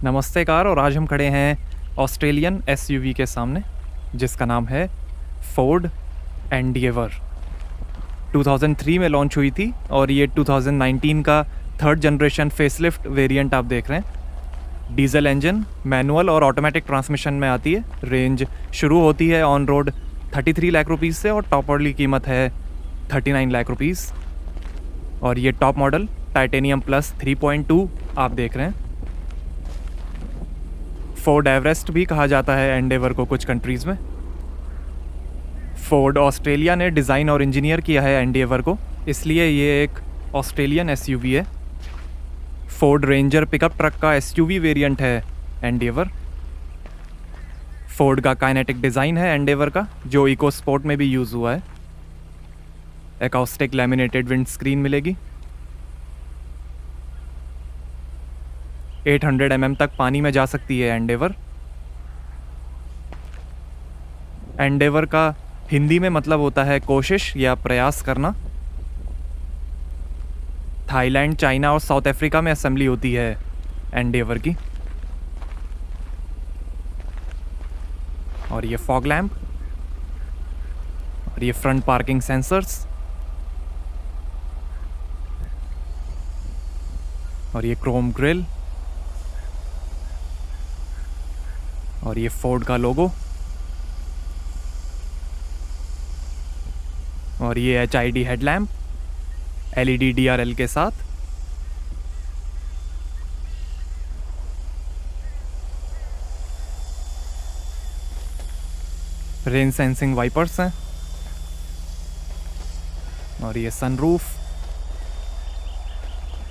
नमस्ते कार। और आज हम खड़े हैं ऑस्ट्रेलियन एसयूवी के सामने जिसका नाम है फोर्ड एंडिएवर। 2003 में लॉन्च हुई थी और ये 2019 का थर्ड जनरेशन फेसलिफ्ट वेरिएंट आप देख रहे हैं। डीजल इंजन, मैनुअल और ऑटोमेटिक ट्रांसमिशन में आती है। रेंज शुरू होती है ऑन रोड 33 लाख रुपीज़ से और टॉप वाली कीमत है 39 लाख रुपीज़। और ये टॉप मॉडल टाइटेनियम प्लस 3.2 आप देख रहे हैं। फोर्ड एवरेस्ट भी कहा जाता है एंडेवर को कुछ कंट्रीज़ में। फोर्ड ऑस्ट्रेलिया ने डिज़ाइन और इंजीनियर किया है एंडेवर को, इसलिए ये एक ऑस्ट्रेलियन एसयूवी है। फोर्ड रेंजर पिकअप ट्रक का एसयूवी वेरिएंट है एंडेवर। फोर्ड का काइनेटिक डिज़ाइन है एंडेवर का, जो इको स्पोर्ट में भी यूज़ हुआ है। एकॉस्टिक लैमिनेटेड विंड स्क्रीन मिलेगी। 800 mm तक पानी में जा सकती है एंडेवर। एंडेवर का हिंदी में मतलब होता है कोशिश या प्रयास करना। थाईलैंड, चाइना और साउथ अफ्रीका में असेंबली होती है एंडेवर की। और ये फॉग लैम्प और ये फ्रंट पार्किंग सेंसर्स और ये क्रोम ग्रिल और ये फोर्ड का लोगो और ये HID हेडलैम्प LED DRL के साथ। रेन सेंसिंग वाइपर्स हैं और ये सनरूफ।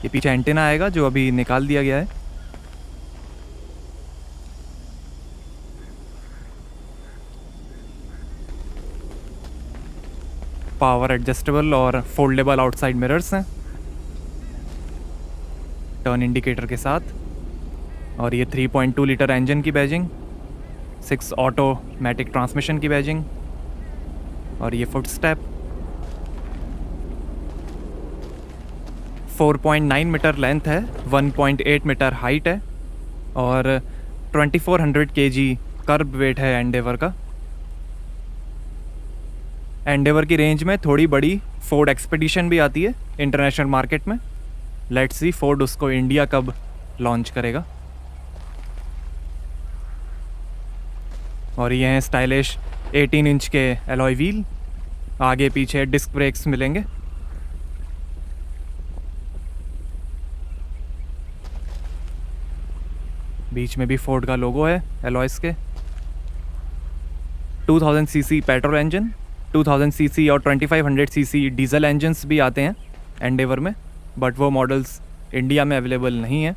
ये पीछे एंटीना आएगा जो अभी निकाल दिया गया है। पावर एडजस्टेबल और फोल्डेबल आउटसाइड मिरर्स हैं टर्न इंडिकेटर के साथ। और ये 3.2 लीटर इंजन की बैजिंग, 6 ऑटोमेटिक ट्रांसमिशन की बैजिंग और ये फुट स्टेप। 4.9 मीटर लेंथ है, 1.8 मीटर हाइट है और 2400 kg कर्ब वेट है एंडेवर का। एंडेवर की रेंज में थोड़ी बड़ी फोर्ड एक्सपेडिशन भी आती है इंटरनेशनल मार्केट में। लेट्स सी फोर्ड उसको इंडिया कब लॉन्च करेगा। और ये हैं स्टाइलिश 18 इंच के एलॉय व्हील। आगे पीछे डिस्क ब्रेक्स मिलेंगे। बीच में भी फोर्ड का लोगो है एलॉयस के। 2000 सीसी पेट्रोल इंजन, 2000 सीसी और 2500 सीसी डीजल इंजन्स भी आते हैं एंडेवर में, बट वो मॉडल्स इंडिया में अवेलेबल नहीं हैं।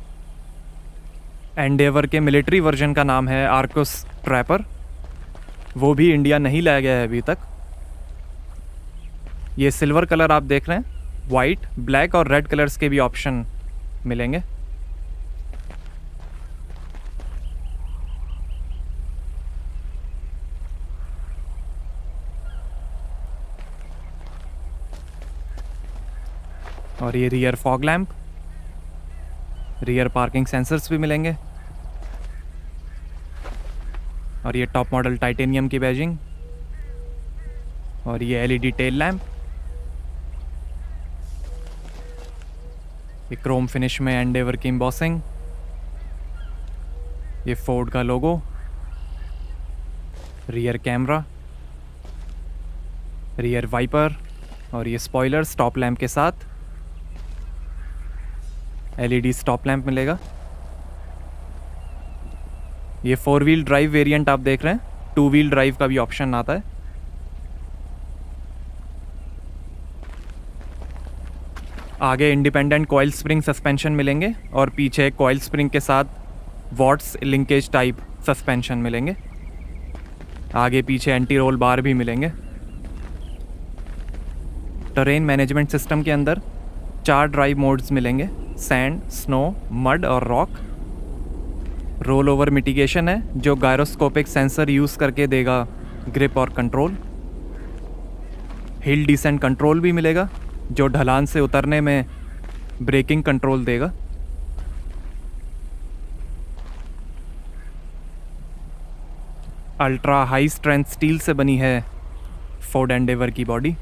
एंडेवर के मिलिट्री वर्जन का नाम है आर्कस ट्रैपर, वो भी इंडिया नहीं लाया गया है अभी तक। ये सिल्वर कलर आप देख रहे हैं, वाइट, ब्लैक और रेड कलर्स के भी ऑप्शन मिलेंगे। और ये rear fog lamp, rear parking sensors भी मिलेंगे। और ये टॉप मॉडल टाइटेनियम की बैजिंग और ये LED टेल लैम्प। ये क्रोम फिनिश में एंडेवर की एम्बॉसिंग। ये फोर्ड का लोगो, रियर कैमरा, रियर वाइपर और ये स्पॉइलर स्टॉप लैम्प के साथ। LED स्टॉप लैंप मिलेगा। ये 4 व्हील ड्राइव वेरिएंट आप देख रहे हैं, 2 व्हील ड्राइव का भी ऑप्शन आता है। आगे इंडिपेंडेंट कॉइल स्प्रिंग सस्पेंशन मिलेंगे और पीछे कॉइल स्प्रिंग के साथ वॉट्स लिंकेज टाइप सस्पेंशन मिलेंगे। आगे पीछे एंटी रोल बार भी मिलेंगे। टेरेन मैनेजमेंट सिस्टम के अंदर 4 ड्राइव मोड्स मिलेंगे, सैंड, स्नो, मड और रॉक। रोल ओवर मिटिगेशन है जो गायरोस्कोपिक सेंसर यूज़ करके देगा ग्रिप और कंट्रोल। हिल डिसेंट कंट्रोल भी मिलेगा जो ढलान से उतरने में ब्रेकिंग कंट्रोल देगा। अल्ट्रा हाई स्ट्रेंथ स्टील से बनी है फोर्ड एंडेवर की बॉडी।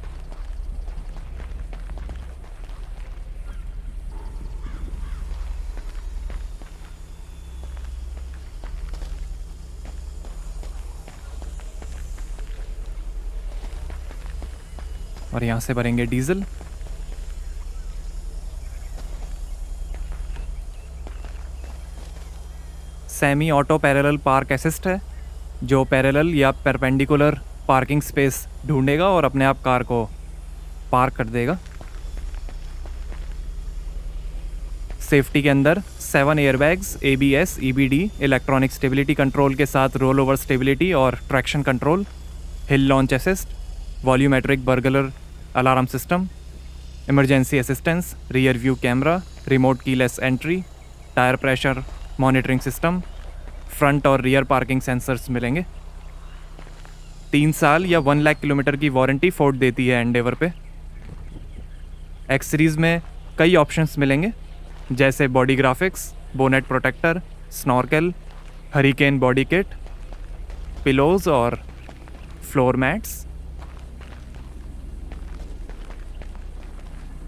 और यहाँ से भरेंगे diesel. Semi auto parallel park assist है, जो पैरेलल या परपेंडिकुलर पार्किंग स्पेस ढूंढेगा और अपने आप कार को पार्क कर देगा। सेफ्टी के अंदर 7 airbags, ABS, EBD, electronic stability control के साथ रोल ओवर स्टेबिलिटी और ट्रैक्शन कंट्रोल, हिल launch assist, volumetric burglar alarm system, emergency assistance, rear view camera, remote keyless entry, tyre pressure monitoring system, front और rear parking sensors मिलेंगे। 3 साल या 1 lakh kilometre की warranty Ford देती है एंडेवर पे। X series में कई ऑप्शंस मिलेंगे, जैसे body graphics, bonnet protector, snorkel, hurricane body kit, pillows और फ्लोर मैट्स।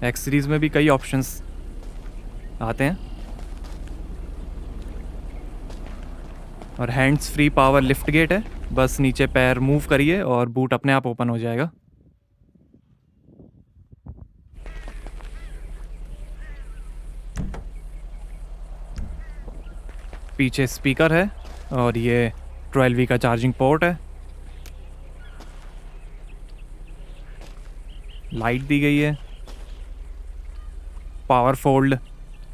एक्स सीरीज़ में भी कई ऑप्शंस आते हैं। और hands free power lift gate है, बस नीचे पैर मूव करिए और बूट अपने आप ओपन हो जाएगा। पीछे स्पीकर है और ये 12V का चार्जिंग पोर्ट है। लाइट दी गई है। पावर फोल्ड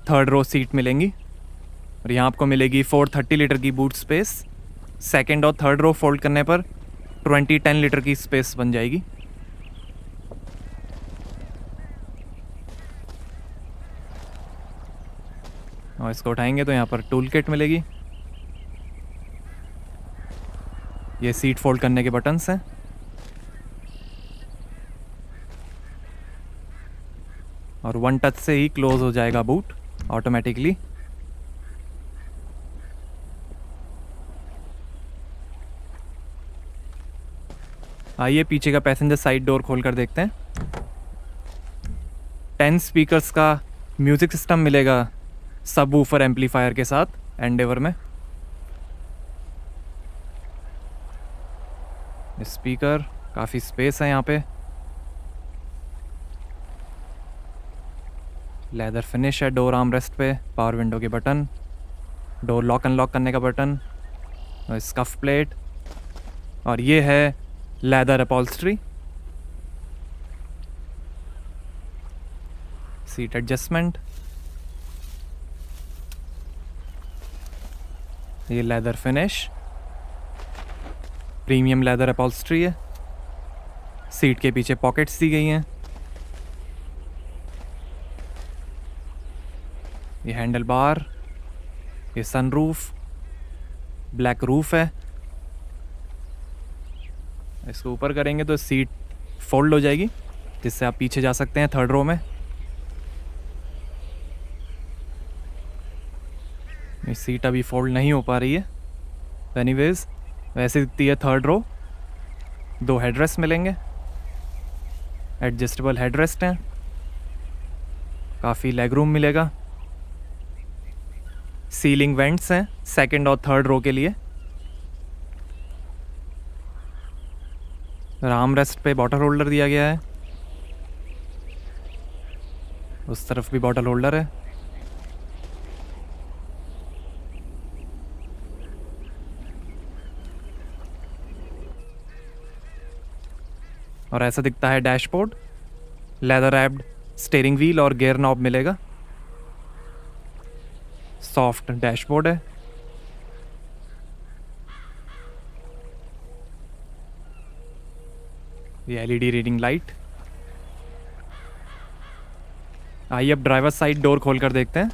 3rd रो सीट मिलेंगी और यहाँ आपको मिलेगी 430 लीटर की बूट स्पेस। 2nd और 3rd रो फोल्ड करने पर 2010 लीटर की स्पेस बन जाएगी। और इसको उठाएंगे तो यहाँ पर टूल किट मिलेगी। ये सीट फोल्ड करने के बटन्स हैं। और 1 टच से ही क्लोज हो जाएगा बूट ऑटोमेटिकली। आइए पीछे का पैसेंजर साइड डोर खोल कर देखते हैं। 10 स्पीकर्स का म्यूज़िक सिस्टम मिलेगा सब वूफर एम्पलीफायर के साथ एंडेवर में। स्पीकर, काफ़ी स्पेस है यहाँ पे। लेदर फिनिश है डोर आर्म रेस्ट पे। पावर विंडो के बटन, डोर लॉक अनलॉक करने का बटन, और स्कफ प्लेट, और ये है लेदर अपॉल्स्ट्री। सीट एडजस्टमेंट, ये leather finish, premium leather upholstery है। सीट के पीछे पॉकेट्स दी गई हैं। ये हैंडल बार, ये सनरूफ, ब्लैक रूफ है। इसको ऊपर करेंगे तो सीट फोल्ड हो जाएगी, जिससे आप पीछे जा सकते हैं 3rd रो में। ये सीट अभी फोल्ड नहीं हो पा रही है। एनीवेज वैसे दिखती है 3rd रो। 2 हेडरेस्ट मिलेंगे, एडजस्टेबल हेडरेस्ट हैं। काफ़ी लेग रूम मिलेगा। सीलिंग वेंट्स हैं 2nd और 3rd रो के लिए। आर्म रेस्ट पे बॉटल होल्डर दिया गया है। उस तरफ भी बॉटल होल्डर है। और ऐसा दिखता है dashboard. Leather wrapped steering wheel और गियर नॉब मिलेगा। सॉफ्ट डैशबोर्ड है। ये LED रीडिंग लाइट। आइए अब ड्राइवर साइड डोर खोल कर देखते हैं।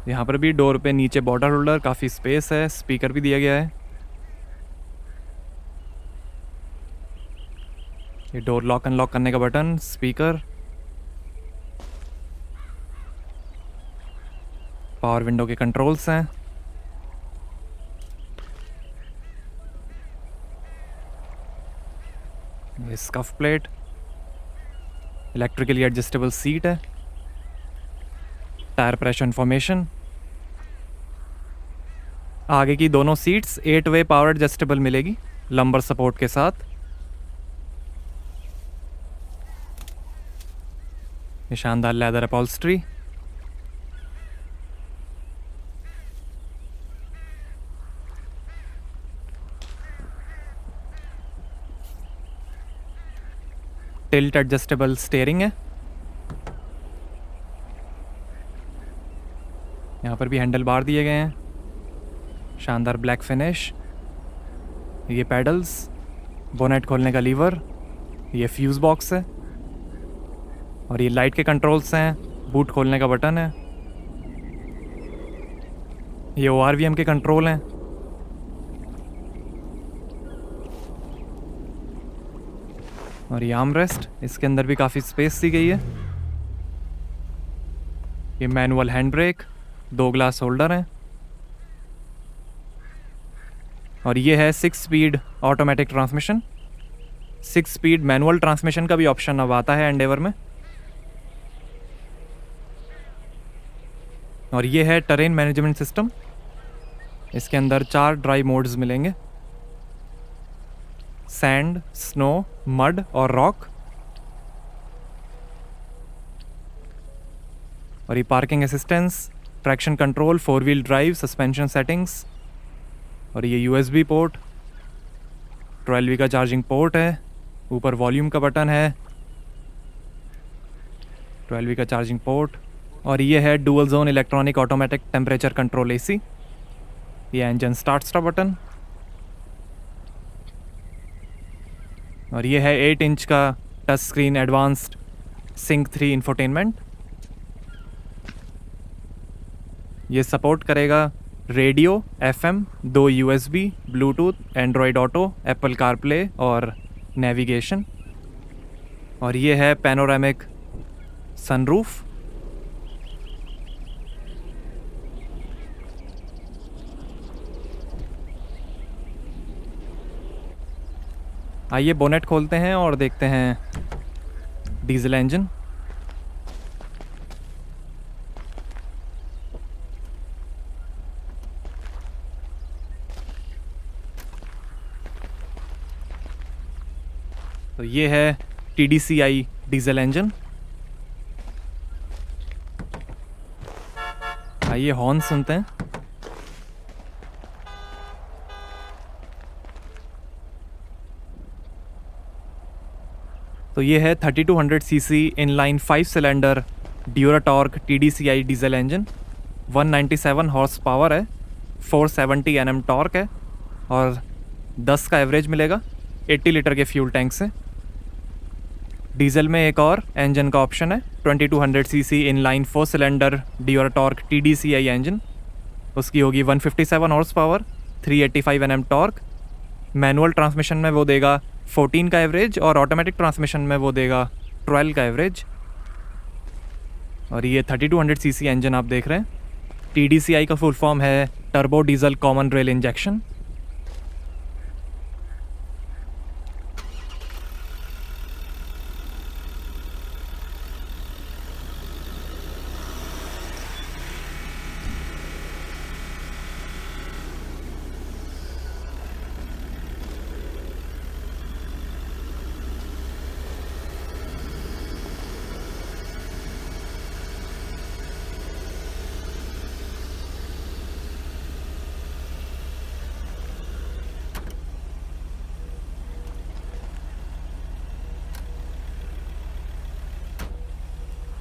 यहाँ पर भी डोर पे नीचे बॉटल होल्डर, काफ़ी स्पेस है। स्पीकर भी दिया गया है। ये डोर लॉक अनलॉक करने का बटन, स्पीकर, पावर विंडो के कंट्रोल्स हैं। Scuff plate, electrically adjustable seat है, टायर प्रेशर इन्फॉर्मेशन। आगे की दोनों सीट्स 8 वे पावर एडजस्टेबल मिलेगी लंबर सपोर्ट के साथ। ये शानदार leather upholstery. Tilt adjustable steering है। यहाँ पर भी हैंडल बार दिए गए हैं, शानदार ब्लैक फिनिश। ये पैडल्स, बोनेट खोलने का लीवर, ये फ्यूज़ बॉक्स है और ये लाइट के कंट्रोल्स हैं, बूट खोलने का बटन है, ये ORVM के कंट्रोल हैं। और ये आर्मरेस्ट, इसके अंदर भी काफ़ी स्पेस दी गई है। ये manual hand brake, 2 glass holder हैं और ये है 6 speed automatic transmission. 6 speed manual transmission का भी ऑप्शन अब आता है एंडेवर में। और ये है टेरेन मैनेजमेंट सिस्टम। इसके अंदर 4 ड्राइव मोड्स मिलेंगे, सैंड, स्नो, मड और रॉक। और ये parking assistance, traction control, 4 wheel drive, suspension settings. और ये USB पोर्ट, 12V का चार्जिंग पोर्ट है, ऊपर वॉल्यूम का बटन है, 12V का चार्जिंग पोर्ट। और ये है dual zone electronic automatic temperature control AC। ये इंजन स्टार्ट स्टॉप बटन। और ये है 8 इंच का touch screen advanced Sync 3 infotainment. ये सपोर्ट करेगा radio, FM, 2 USB, Bluetooth, Android auto, Apple CarPlay और नेविगेशन। और ये है पैनोरामिक सनरूफ। आइए बोनेट खोलते हैं और देखते हैं डीजल इंजन। तो ये है TDCI डीजल इंजन। आइए हॉर्न सुनते हैं। तो ये है 3200 cc inline 5 cylinder Duratorq TDCI diesel engine. 197 horse power है, 470 Nm टॉर्क है और 10 का एवरेज मिलेगा 80 लीटर के फ्यूल टैंक से। डीजल में एक और इंजन का ऑप्शन है, 2200 cc inline 4 cylinder Duratorq TDCI engine. उसकी होगी 157 horse power, 385 Nm torque. Manual transmission में वो देगा 14 का एवरेज और ऑटोमेटिक ट्रांसमिशन में वो देगा 12 का एवरेज। और ये 3200 सीसी इंजन आप देख रहे हैं। TDCI का फुल फॉर्म है turbo diesel common rail injection.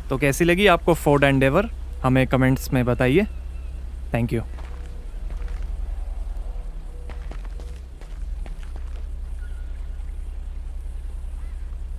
तो कैसी लगी आपको फोर्ड एंडेवर, हमें कमेंट्स में बताइए। Thank you.